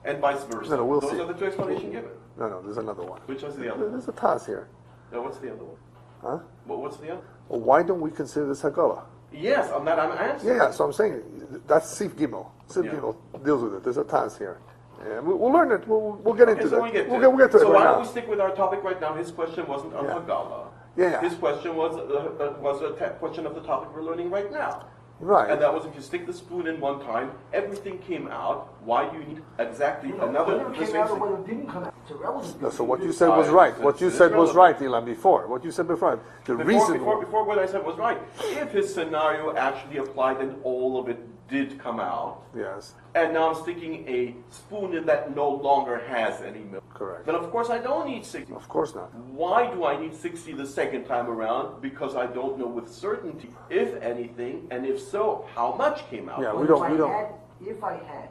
and vice versa. No, we'll Those see. are the two explanations given. No, there's another one. Which was the other one? There's a Taz here. No, what's the other one? Huh? What's the other? Well, why don't we consider this Haggalah? Yes, on that I'm answering. Yeah, so I'm saying that's Sif Gimel. Sif Gimel deals with it. There's a Taz here. Yeah, we'll learn it. We'll get into that. We'll get to it. So why right don't we stick with our topic right now? His question wasn't on Haggalah. Yeah. His question was a question of the topic we're learning right now. Right. And that was if you stick the spoon in one time, everything came out. Why do you need exactly another? Whether it came out or whether it didn't come out, it's irrelevant. No, so what you said was right. What you said was right, Ilan, before. What you said before. Before what I said was right. If his scenario actually applied and all of it did come out, Yes. and now I'm sticking a spoon in that no longer has any milk. Correct. Then of course I don't need 60. Of course not. Why do I need 60 the second time around? Because I don't know with certainty, if anything, and if so, how much came out. Yeah, But we don't. If I had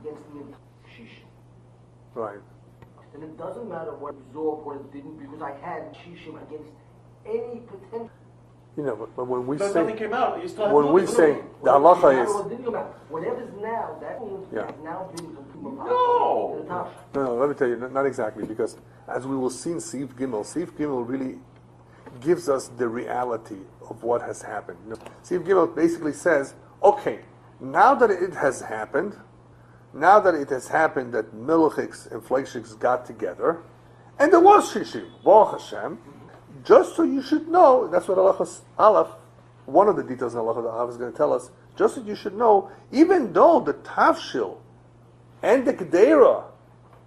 against the shish, Right. then it doesn't matter what absorbed, what it didn't, because I had shishim against any potential. You know, but when we But say, nothing came out. You still have when we milk. say the halacha is, Whatever's now, that Yeah. has now been completely No. to the top. no, let me tell you, not exactly, because as we will see in Sif Gimel really gives us the reality of what has happened. You know, Sif Gimel basically says, okay, now that it has happened that Melichiks and Fleishiks got together, and there was Shishim, Baruch Hashem, just so you should know, that's what Halacha Aleph, one of the details in Halacha Aleph is going to tell us, just so you should know, even though the Tafshil and the Kedera,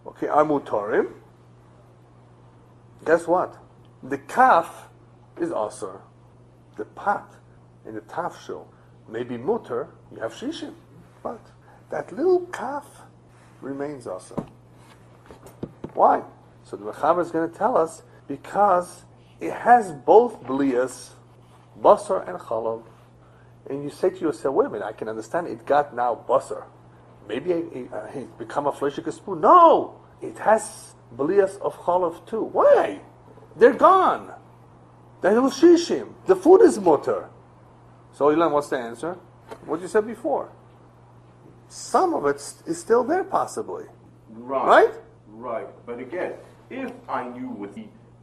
okay, are Mutarim, guess what? The Kaf is Asr. The Pat and the Tafshil may be Mutar, you have Shishim, but that little Kaf remains Asr. Why? So the Mechaber is going to tell us, because it has both Blias, Basar and Chalav. And you say to yourself, wait a minute, I can understand it got now Basar. Maybe it become a fleshik spoon. No! It has Blias of Chalav too. Why? They're gone. They're Shishim. The food is mutter. So Ilan, what's the answer? What you said before. Some of it is still there possibly. Right? Right. But again, if I knew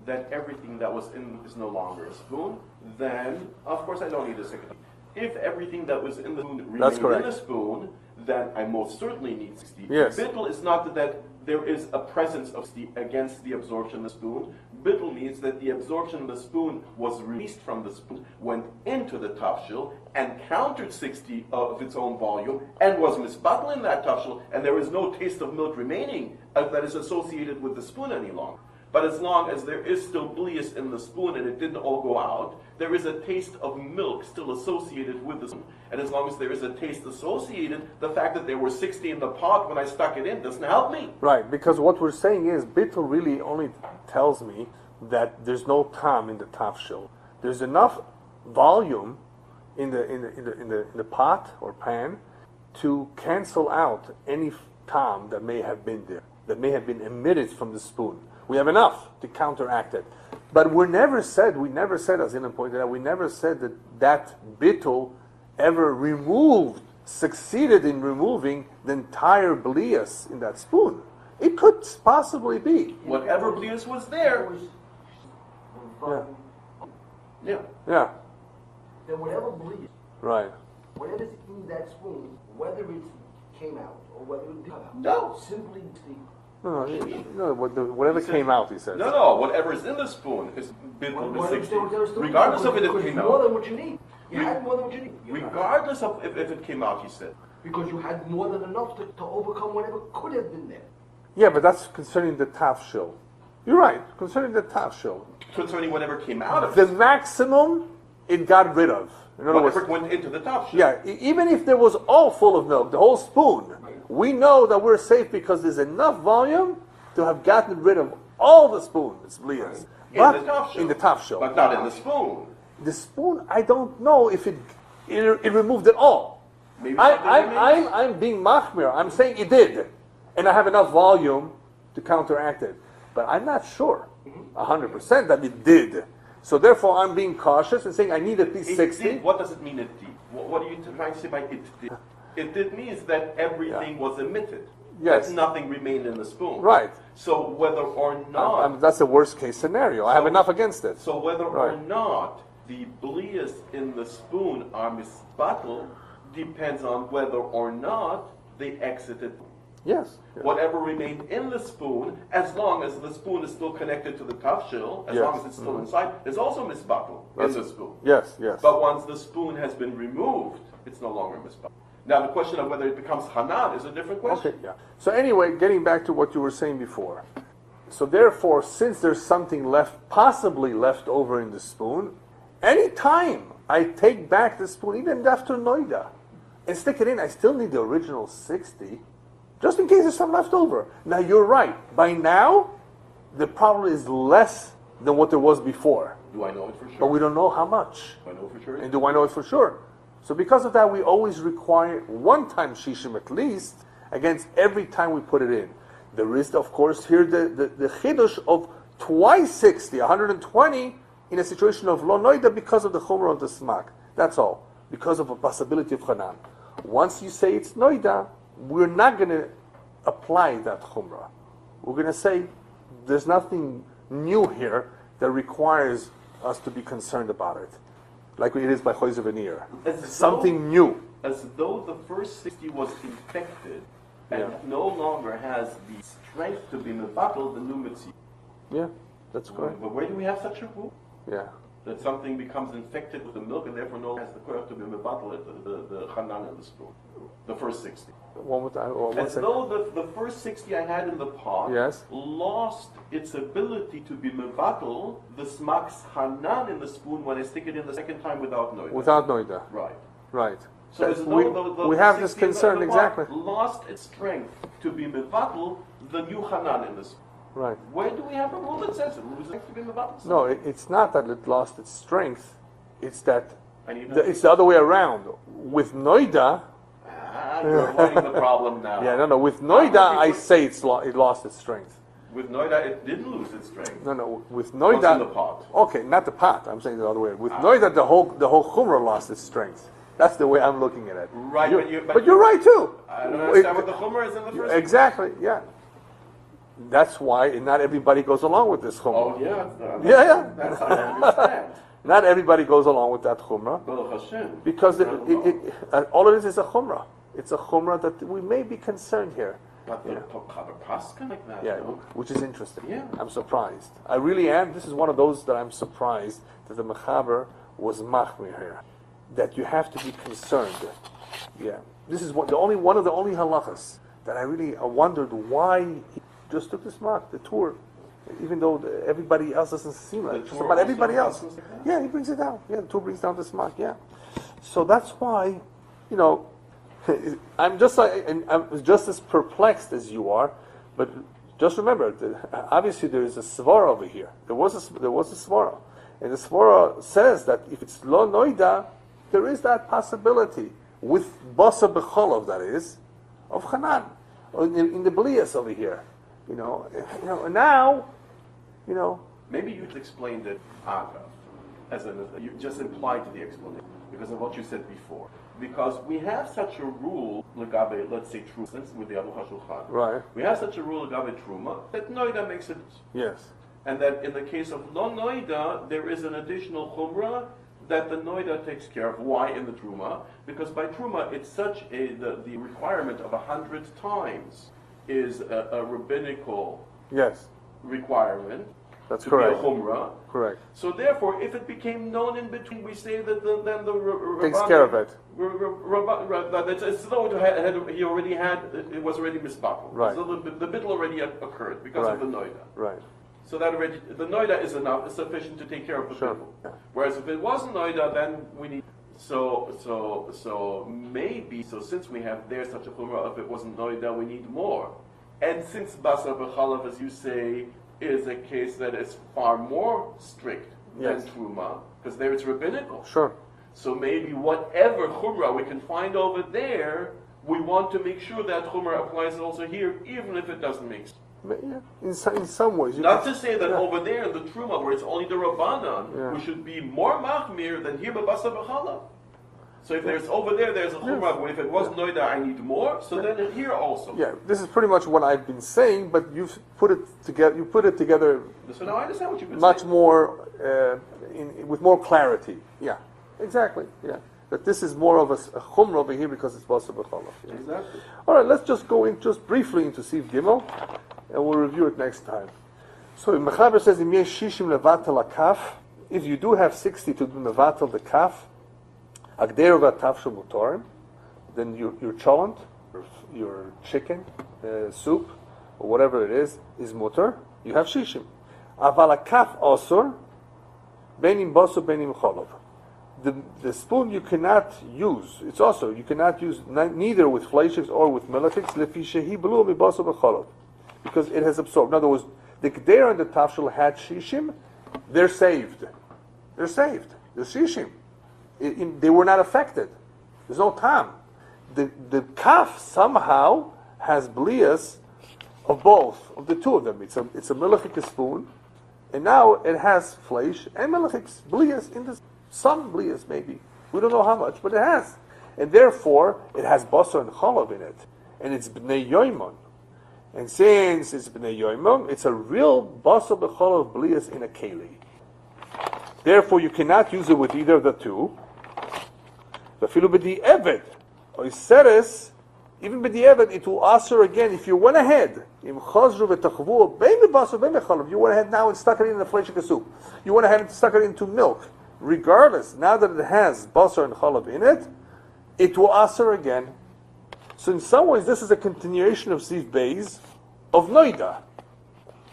that everything that was in is no longer a spoon, then of course I don't need a second. If everything that was in the spoon remained in the spoon, then I most certainly need 60. Yes. Bittul is not that there is a presence of against the absorption of the spoon. Bittul means that the absorption of the spoon was released from the spoon, went into the tafshil, and countered 60 of its own volume, and was misbattled in that tafshil, and there is no taste of milk remaining that is associated with the spoon any longer. But as long as there is still blias in the spoon and it didn't all go out, there is a taste of milk still associated with the spoon. And as long as there is a taste associated, the fact that there were 60 in the pot when I stuck it in doesn't help me. Right, because what we're saying is, Bittul really only tells me that there's no tam in the tafshil. There's enough volume in the pot or pan to cancel out any tam that may have been there, that may have been emitted from the spoon. We have enough to counteract it. But we never said, as Ilan pointed out, we never said that bittul ever succeeded in removing the entire blias in that spoon. It could possibly be. Whatever blias was there. Yeah. Yeah. Then whatever blias, Right. whatever's in that spoon, whether it came out or whether it didn't come out, No. simply Whatever came out, he says. No, whatever is in the spoon is bittul with 60. Regardless of if it came more out. than what you need. You had more than what you need. Regardless of if it came out, he said. Because you had more than enough to overcome whatever could have been there. Yeah, but that's concerning the tafshil. You're right, concerning the tafshil. Concerning whatever came out of The it. maximum, it got rid of. In other Whatever words, went into the top shell. yeah, even if there was all full of milk, the whole spoon, we know that we're safe because there's enough volume to have gotten rid of all the spoon, it's blias. In the top shell. But not in the spoon. The spoon, I don't know if it removed it all. Maybe I'm being machmir. I'm saying it did, and I have enough volume to counteract it. But I'm not sure, 100% that it did. So therefore, I'm being cautious and saying I need at least 60. Did. What does it mean it did? What are you trying to say by it did? It did means that everything was emitted. Yes. That nothing remained in the spoon. Right. So whether or not... that's the worst case scenario. I have enough against it. So whether or not the blias in the spoon are misbattled depends on whether or not they exited. Yes. Whatever remained in the spoon, as long as the spoon is still connected to the tafshil, as long as it's still inside, is also misbattled in the spoon. Yes. But once the spoon has been removed, it's no longer misbattled. Now the question of whether it becomes hanan is a different question. Okay, yeah. So anyway, getting back to what you were saying before. So therefore, since there's something possibly left over in the spoon, any time I take back the spoon, even after Niddah, and stick it in, I still need the original 60, just in case there's some left over. Now, you're right. By now, the problem is less than what there was before. Do I know it for sure? But we don't know how much. Do I know for sure? And do I know it for sure? So because of that, we always require one-time shishim at least against every time we put it in. There is, of course, here the chidush of twice 60, 120, in a situation of lo noida because of the chumrah of the smak. That's all. Because of a possibility of chanan. Once you say it's noida, we're not going to apply that chumrah. We're going to say there's nothing new here that requires us to be concerned about it. Like it is by Choyze Veneer. Something new. As though the first 60 was infected and no longer has the strength to be mevatel the new mitzvah. Yeah, that's correct. But where do we have such a rule? Yeah. That something becomes infected with the milk and therefore no longer has the koyach to be mevatel the chanan in the spoon. The first 60. One more time. As though the first 60 I had in the pot lost its ability to be mevatel the smak's hanan in the spoon when I stick it in the second time without noida. Without noida. Right. Right. So as though we have this concern, exactly. Lost its strength to be mevatel the new hanan in the spoon. Right. Where do we have a rule that says it? Loses strength to be mevatel? No, it's not that it lost its strength. It's that it's the other way around. With noida. You're avoiding the problem now. Yeah, no. With noida, I say it lost its strength. With noida, it didn't lose its strength. No. With noida, what's in the pot? Okay, not the pot. I'm saying the other way. With noida, the whole chumrah lost its strength. That's the way I'm looking at it. Right, but you're right too. I don't understand what the chumrah is in the first. Exactly. Yeah. That's why not everybody goes along with this chumrah. Oh yeah. Yeah. That's how I understand. Not everybody goes along with that chumrah. Because all it is a chumrah. It's a chumrah that we may be concerned here. But the pascha like that. Yeah, which is interesting. Yeah. I'm surprised. I really am. This is one of those that I'm surprised that the mechaber was machmir here. That you have to be concerned. Yeah. This is one of the only halachas that I really wondered why he just took this mark, the tour. Even though everybody else doesn't seem like it. Just about everybody else. Yeah, he brings it down. Yeah, the tour brings down this mark. Yeah. So that's why, I'm just as perplexed as you are, but just remember, obviously there is a svara over here. There was a svara, and the svara says that if it's lo noida, there is that possibility with basar bechalv, that is, of chanan in the blias over here. And now, maybe you explained it agav, you just implied to the explanation because of what you said before. Because we have such a rule, legabe, let's say truma, with the Aruch HaShulchan. Right. We have such a rule, legabe truma, that noida makes it. Yes. And that in the case of lo noida, there is an additional chumrah that the noida takes care of. Why in the truma? Because by truma, it's such the requirement of 100 times is a rabbinical requirement. That's to correct. Be a chumrah. Correct. So therefore, if it became known in between, we say that then the takes care of it. It's as though he already had it was already misbakal. Right. So the bittul already occurred because of the noida. Right. So that already the noida is enough, is sufficient to take care of the bittul. Yeah. Whereas if it wasn't noida, then we need. So since we have there such a chumrah, if it wasn't noida, we need more. And since basar b'chalav, as you say, is a case that is far more strict than truma, because there it's rabbinical. Sure. So maybe whatever chumrah we can find over there, we want to make sure that chumrah applies also here, even if it doesn't make sense. Yeah. In some ways. Not to say that over there in the truma, where it's only the rabbanan, we should be more machmir than here basar b'chalav. So if there's over there's a chumrah. But if it was noida, I need more. So then here also. Yeah, this is pretty much what I've been saying, but you've put it together. You put it together. So now I understand what you've been much saying. more with more clarity. Yeah, exactly. Yeah, that this is more of a chumrah over here because it's basar b'chalav. Yeah. Exactly. All right, let's just go in just briefly into Siv Gimel, and we'll review it next time. So Mechaber says, "Im yesh shishim levatel hakaf." If you do have 60 to do levatel the kaf. Agder v'atavshu mutorim, then your cholent, your chicken, soup, or whatever it is mutar. You have shishim. Aval akaf osur, benim basu benim cholov. the spoon you cannot use. It's also, you cannot use neither with fleishiks or with melichiks, lefi shehi b'lu b'basar b'cholov, because it has absorbed. In other words, the Gdera and the Tafshil had shishim, they're saved. They're saved. The shishim. They were not affected. There's no tam. The kaf somehow has blias of both, of the two of them. It's a melichik spoon, and now it has fleish and melichiks, blias in this, some blias maybe. We don't know how much, but it has. And therefore, it has basar and chalav in it. And it's bnei yoimon. And since it's bnei yoimon, it's a real basar b'chalav blias in a keli. Therefore, you cannot use it with either of the two. Even b'di'evet, it will answer again. If you went ahead, you went ahead now and stuck it in the fleishik soup. You went ahead and stuck it into milk. Regardless, now that it has basar and chalav in it, it will answer again. So in some ways, this is a continuation of Siv Beis of Niddah,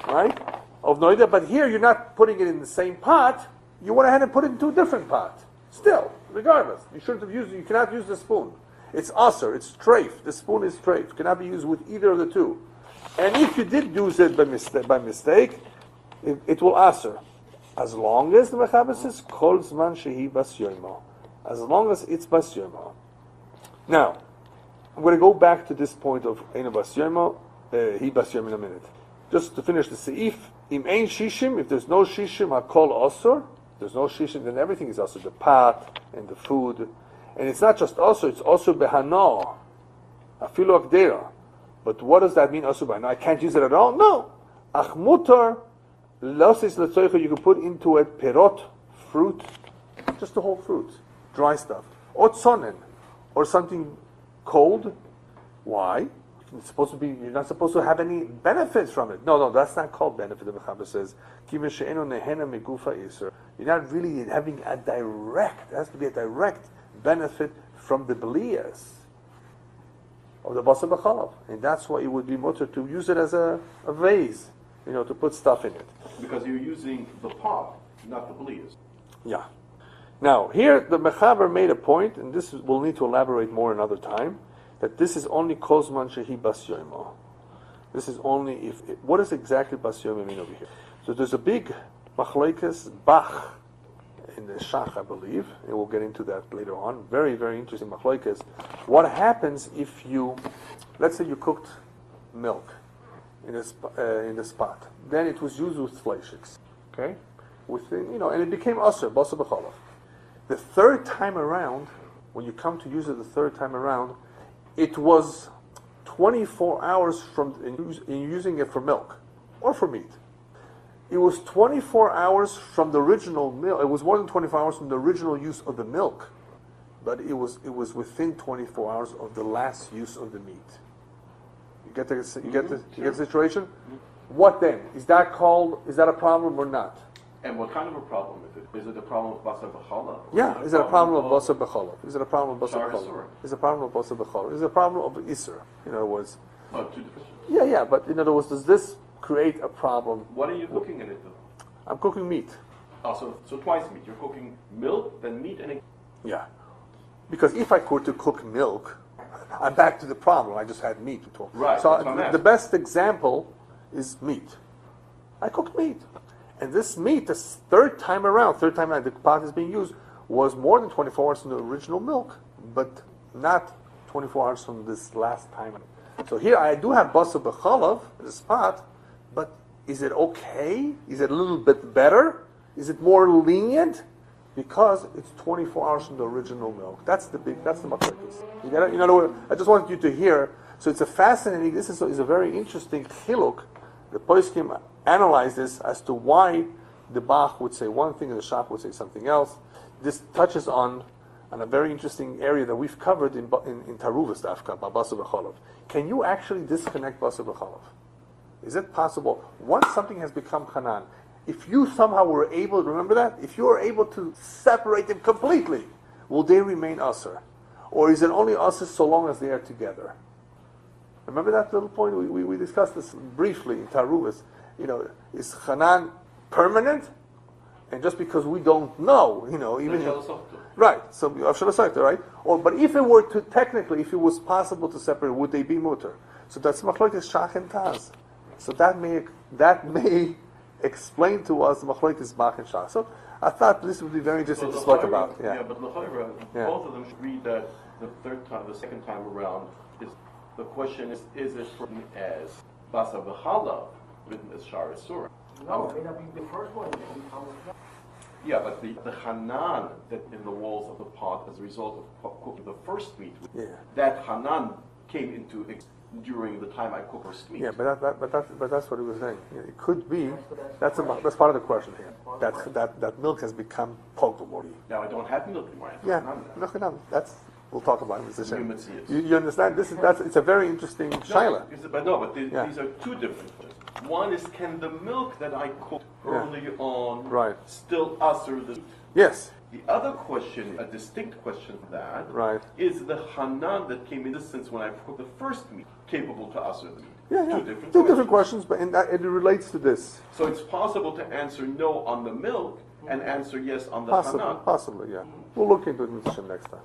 right? Of Niddah, but here you're not putting it in the same pot. You went ahead and put it into a different pot. Still, regardless, you shouldn't have used it. You cannot use the spoon. It's aser, it's treif. The spoon is treif. It cannot be used with either of the two. And if you did use it by mistake, it will aser. As long as the Mechaber says, kol zman shehi bas yomo. As long as it's bas yomo. Now, I'm going to go back to this point of Eino bas yomo, hi bas yomo in a minute. Just to finish the seif, im ein shishim, if there's no shishim, hakol aser. There's no shishim, then everything is also the pot and the food. And it's not just also, it's also behano, afilu akdera. But what does that mean, also behano? I can't use it at all? No. Ach mutar, losis letzoicha, you can put into it perot, fruit, just the whole fruit, dry stuff. Or tzonen, or something cold. Why? It's supposed to be, you're not supposed to have any benefits from it. No, that's not called benefit. The Mechaber says, you're not really having a direct, it has to be a direct benefit from the blias of the basar b'chalav. And that's why it would be mutter to use it as a vase, to put stuff in it. Because you're using the pot, not the blias. Yeah. Now, here the Mechaber made a point, and this we'll need to elaborate more another time, that this is only kozman shehi bas yomo. This is only if, what does exactly bas yomo mean over here? So there's a big machlokes bach in the Shach, I believe, and we'll get into that later on. Very, very interesting machlokes. What happens if you, let's say you cooked milk in this pot, then it was used with fleishiks, okay? And it became aser, basar b'chalav. The third time around, when you come to use it the third time around, it was 24 hours from in using it for milk or for meat. It was 24 hours from the original milk. It was more than 24 hours from the original use of the milk, but it was within 24 hours of the last use of the meat. You get the situation? What then? Is that a problem or not? And what kind of a problem is it? Is it a problem of basar b'chalav? Yeah, is it a problem of basar b'chalav? Is it a problem of basar b'chalav? Is it a problem of basar b'chalav? Is it a problem of iser? In other words. Oh, two different. Yeah, but in other words, does this create a problem? What are you cooking in it though? I'm cooking meat. Oh, so twice meat. You're cooking milk, then meat, and Yeah. Because if I were to cook milk, I'm back to the problem. I just had meat. Right. So the best example is meat. I cooked meat. And this meat, the third time around, the pot is being used, was more than 24 hours from the original milk, but not 24 hours from this last time. So here I do have basar b'chalav, this pot, but is it okay? Is it a little bit better? Is it more lenient? Because it's 24 hours from the original milk. That's the machlokes. You get it? In other words, I just wanted you to hear. So it's a fascinating, this is a very interesting chiluk. The poskim analyze this as to why the Bach would say one thing and the Shach would say something else. This touches on a very interesting area that we've covered in Taaruvot dafka, basar b'chalav. Can you actually disconnect basar b'chalav? Is it possible? Once something has become chanan, if you somehow were able, remember that? If you are able to separate them completely, will they remain aser? Or is it only aser so long as they are together? Remember that little point? We discussed this briefly in Taaruvot. Is chanan permanent? And just because we don't know, even right, so right? But if it were to technically, if it was possible to separate, would they be mutter? So that's machlokes shach and taz. So that may explain to us machlokes bach and shach. So I thought this would be very interesting to talk about. Yeah, but both of them should read that the second time around. The question is it written as Basar v'chalav, written as Shara Surah? No, it may not be the first one. Yeah, but the hanan that in the walls of the pot as a result of cooking the first meat, that hanan came into during the time I cook first meat. Yeah, but that's what he was saying. It could be that's part of the question here. That milk has become potable. Now I don't have milk anymore. That's we'll talk about it. You understand? It's a very interesting shaila. These are two different things. One is, can the milk that I cooked early on still usher the meat? Yes. The other question, a distinct question from that, is the hanan that came in this sense when I cooked the first meat capable to usher the meat? Two different questions, but it relates to this. So it's possible to answer no on the milk and answer yes on the hanan. Possibly, yeah. We'll look into it next time.